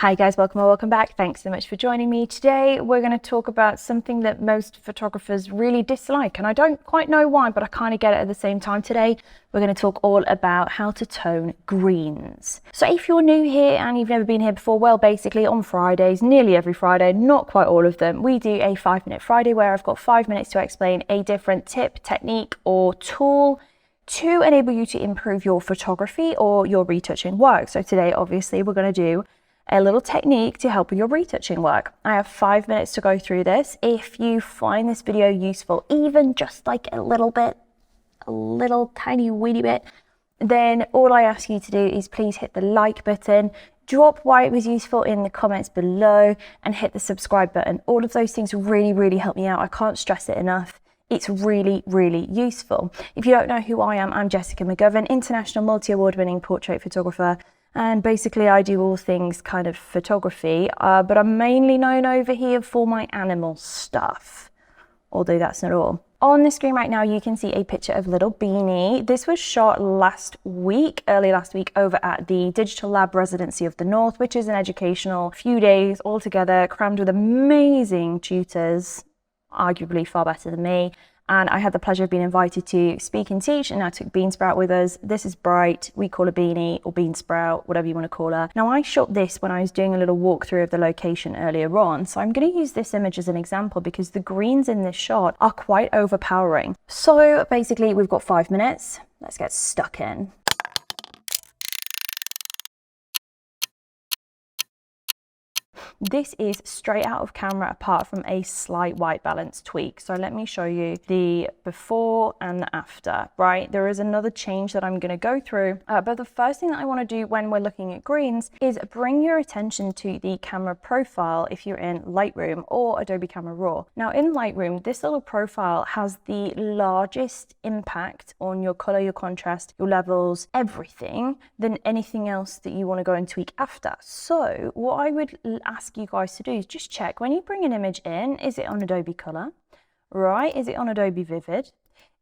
Hi guys, welcome or welcome back. Thanks so much for joining me. Today we're going to talk about something that most photographers really dislike, and I don't quite know why, but I kind of get it at the same time. Today we're going to talk all about how to tone greens. So if you're new here and you've never been here before, well, basically on Fridays, nearly every Friday, not quite all of them, we do a 5-minute Friday where I've got 5 minutes to explain a different tip, technique or tool to enable you to improve your photography or your retouching work. So today obviously we're going to do a little technique to help with your retouching work. I have 5 minutes to go through this. If you find this video useful, even just like a little bit, a little tiny weeny bit, then all I ask you to do is please hit the like button, drop why it was useful in the comments below, and hit the subscribe button. All of those things really help me out. I can't stress it enough. It's really useful. If you don't know who I am, I'm Jessica McGovern, international multi-award winning portrait photographer. And basically I do all things kind of photography, but I'm mainly known over here for my animal stuff, although that's not all. On the screen right now, you can see a picture of little Beanie. This was shot early last week over at the Digital Lab Residency of the North, which is an educational few days all together, crammed with amazing tutors, arguably far better than me. And I had the pleasure of being invited to speak and teach, and I took Bean Sprout with us. This is Bright, we call her Beanie, or Bean Sprout, whatever you want to call her. Now I shot this when I was doing a little walkthrough of the location earlier on, so I'm going to use this image as an example because the greens in this shot are quite overpowering. So basically we've got 5 minutes, let's get stuck in. This is straight out of camera apart from a slight white balance tweak. So let me show you the before and the after, right? There is another change that I'm going to go through, but the first thing that I want to do when we're looking at greens is bring your attention to the camera profile if you're in Lightroom or Adobe Camera Raw. Now in Lightroom, this little profile has the largest impact on your color, your contrast, your levels, everything than anything else that you want to go and tweak after. So what I would ask you guys to do is just check when you bring an image in, is it on Adobe Color, right? Is it on Adobe Vivid?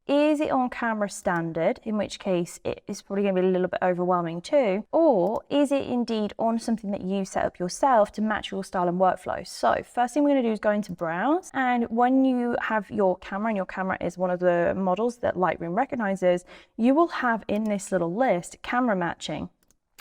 Is it on Camera Standard, in which case it is probably going to be a little bit overwhelming too, or is it indeed on something that you set up yourself to match your style and workflow? So first thing we're going to do is go into Browse, and when you have your camera, and your camera is one of the models that Lightroom recognizes, you will have in this little list camera matching.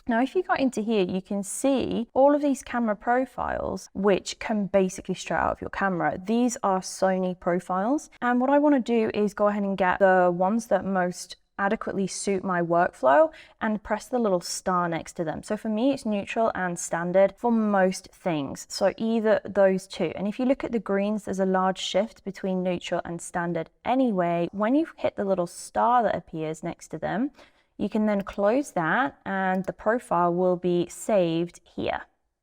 Now, if you got into here, you can see all of these camera profiles, which come basically straight out of your camera. These are Sony profiles. And what I want to do is go ahead and get the ones that most adequately suit my workflow and press the little star next to them. So for me, it's neutral and standard for most things. So either those two. And if you look at the greens, there's a large shift between neutral and standard anyway. When you hit the little star that appears next to them, you can then close that and the profile will be saved here.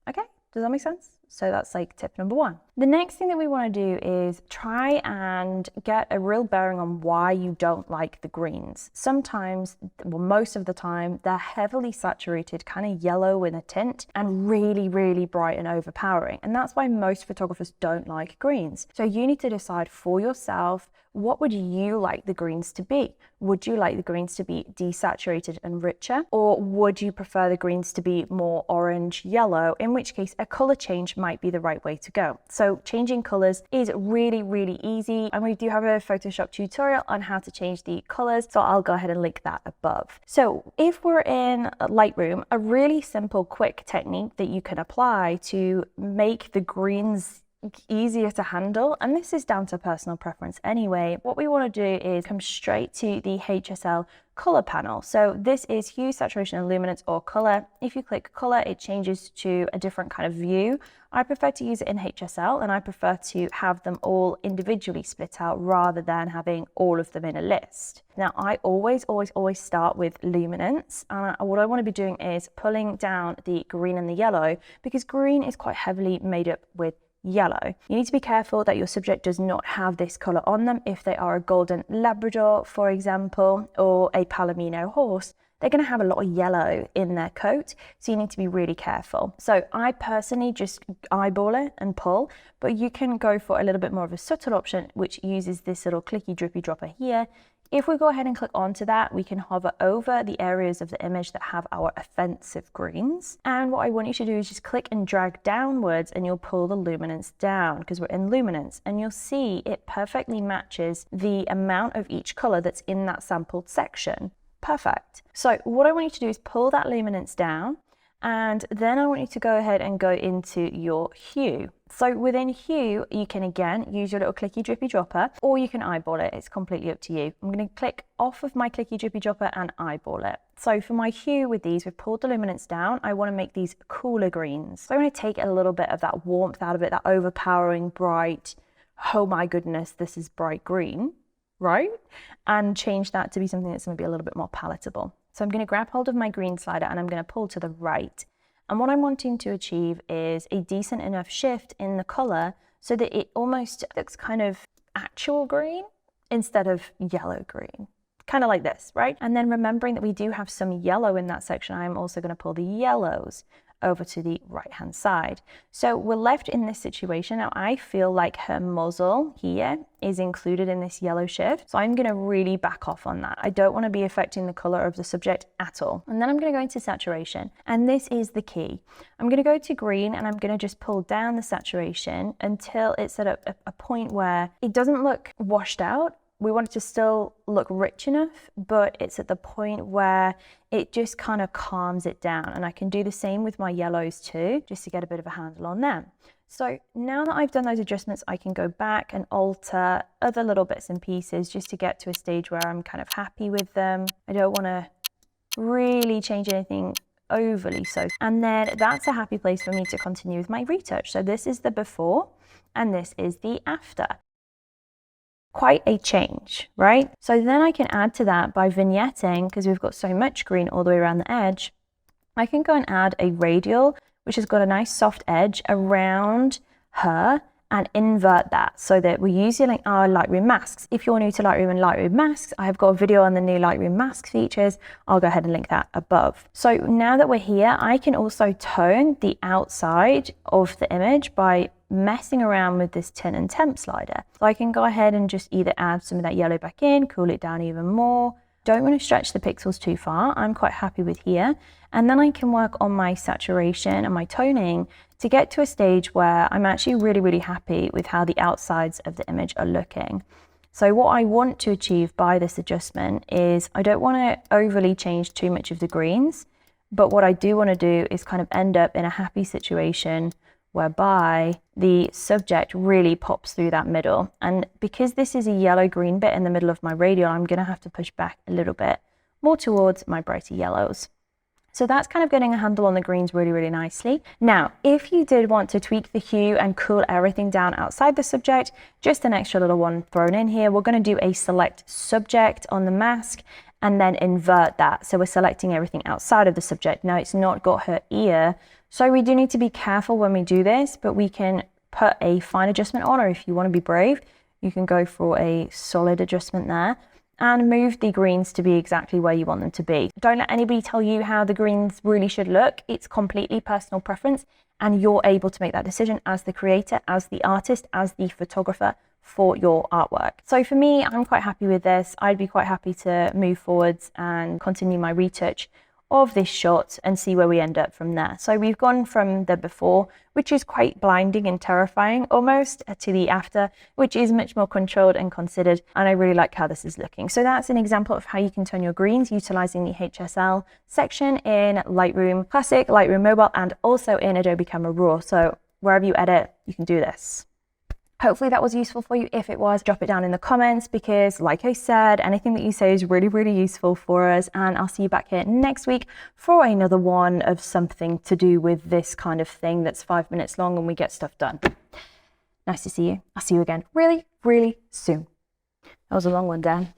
Okay, does that make sense? So that's like tip number one. The next thing that we want to do is try and get a real bearing on why you don't like the greens. Sometimes, well, most of the time, they're heavily saturated, kind of yellow in a tint and really bright and overpowering. And that's why most photographers don't like greens. So you need to decide for yourself, what would you like the greens to be? Would you like the greens to be desaturated and richer? Or would you prefer the greens to be more orange yellow, in which case a color change might be the right way to go. So changing colors is really easy, and we do have a Photoshop tutorial on how to change the colors, so I'll go ahead and link that above. So if we're in Lightroom, a really simple quick technique that you can apply to make the greens easier to handle, and this is down to personal preference anyway, what we want to do is come straight to the HSL color panel. So this is hue, saturation and luminance, or color. If you click color, it changes to a different kind of view. I prefer to use it in HSL, and I prefer to have them all individually split out rather than having all of them in a list. Now I always start with luminance, and what I want to be doing is pulling down the green and the yellow, because green is quite heavily made up with yellow. You need to be careful that your subject does not have this color on them. If they are a golden Labrador, for example, or a Palomino horse, they're going to have a lot of yellow in their coat, so you need to be really careful. So I personally just eyeball it and pull, but you can go for a little bit more of a subtle option, which uses this little clicky drippy dropper here. If we go ahead and click onto that, we can hover over the areas of the image that have our offensive greens. And what I want you to do is just click and drag downwards, and you'll pull the luminance down because we're in luminance, and you'll see it perfectly matches the amount of each color that's in that sampled section. Perfect. So what I want you to do is pull that luminance down, and then I want you to go ahead and go into your hue. So within hue, you can again use your little clicky drippy dropper, or you can eyeball it. It's completely up to you. I'm going to click off of my clicky drippy dropper and eyeball it. So for my hue with these, we've pulled the luminance down. I want to make these cooler greens. So I want to take a little bit of that warmth out of it, that overpowering bright, oh my goodness, this is bright green, right? And change that to be something that's going to be a little bit more palatable. So I'm going to grab hold of my green slider and I'm going to pull to the right. And what I'm wanting to achieve is a decent enough shift in the color so that it almost looks kind of actual green instead of yellow green. Kind of like this, right? And then remembering that we do have some yellow in that section, I'm also going to pull the yellows over to the right hand side. So we're left in this situation. Now I feel like her muzzle here is included in this yellow shift. So I'm going to really back off on that. I don't want to be affecting the color of the subject at all. And then I'm going to go into saturation. And this is the key. I'm going to go to green and I'm going to just pull down the saturation until it's at a point where it doesn't look washed out. We want it to still look rich enough, but it's at the point where it just kind of calms it down. And I can do the same with my yellows too, just to get a bit of a handle on them. So now that I've done those adjustments, I can go back and alter other little bits and pieces just to get to a stage where I'm kind of happy with them. I don't want to really change anything overly so. And then that's a happy place for me to continue with my retouch. So this is the before and this is the after. Quite a change, right? So then I can add to that by vignetting, because we've got so much green all the way around the edge. I can go and add a radial, which has got a nice soft edge around her, and invert that so that we're using our Lightroom masks. If you're new to Lightroom and Lightroom masks, I have got a video on the new Lightroom mask features. I'll go ahead and link that above. So now that we're here, I can also tone the outside of the image by messing around with this tint and temp slider. So I can go ahead and just either add some of that yellow back in, cool it down even more. Don't want to stretch the pixels too far. I'm quite happy with here. And then I can work on my saturation and my toning to get to a stage where I'm actually really, really happy with how the outsides of the image are looking. So what I want to achieve by this adjustment is I don't want to overly change too much of the greens, but what I do want to do is kind of end up in a happy situation whereby the subject really pops through that middle. And because this is a yellow-green bit in the middle of my radial, I'm going to have to push back a little bit more towards my brighter yellows. So that's kind of getting a handle on the greens really, really nicely. Now, if you did want to tweak the hue and cool everything down outside the subject, just an extra little one thrown in here, we're going to do a select subject on the mask and then invert that. So we're selecting everything outside of the subject. Now it's not got her ear, so we do need to be careful when we do this, but we can put a fine adjustment on, or if you want to be brave, you can go for a solid adjustment there and move the greens to be exactly where you want them to be. Don't let anybody tell you how the greens really should look. It's completely personal preference, and you're able to make that decision as the creator, as the artist, as the photographer for your artwork. So for me, I'm quite happy with this. I'd be quite happy to move forwards and continue my retouch of this shot and see where we end up from there. So we've gone from the before, which is quite blinding and terrifying almost, to the after, which is much more controlled and considered, and I really like how this is looking. So that's an example of how you can tone your greens utilizing the HSL section in Lightroom Classic, Lightroom Mobile, and also in Adobe Camera Raw. So wherever you edit, you can do this. Hopefully that was useful for you. If it was, drop it down in the comments, because like I said, anything that you say is really, really useful for us. And I'll see you back here next week for another one of something to do with this kind of thing that's 5 minutes long and we get stuff done. Nice to see you. I'll see you again really, really soon. That was a long one, Dan.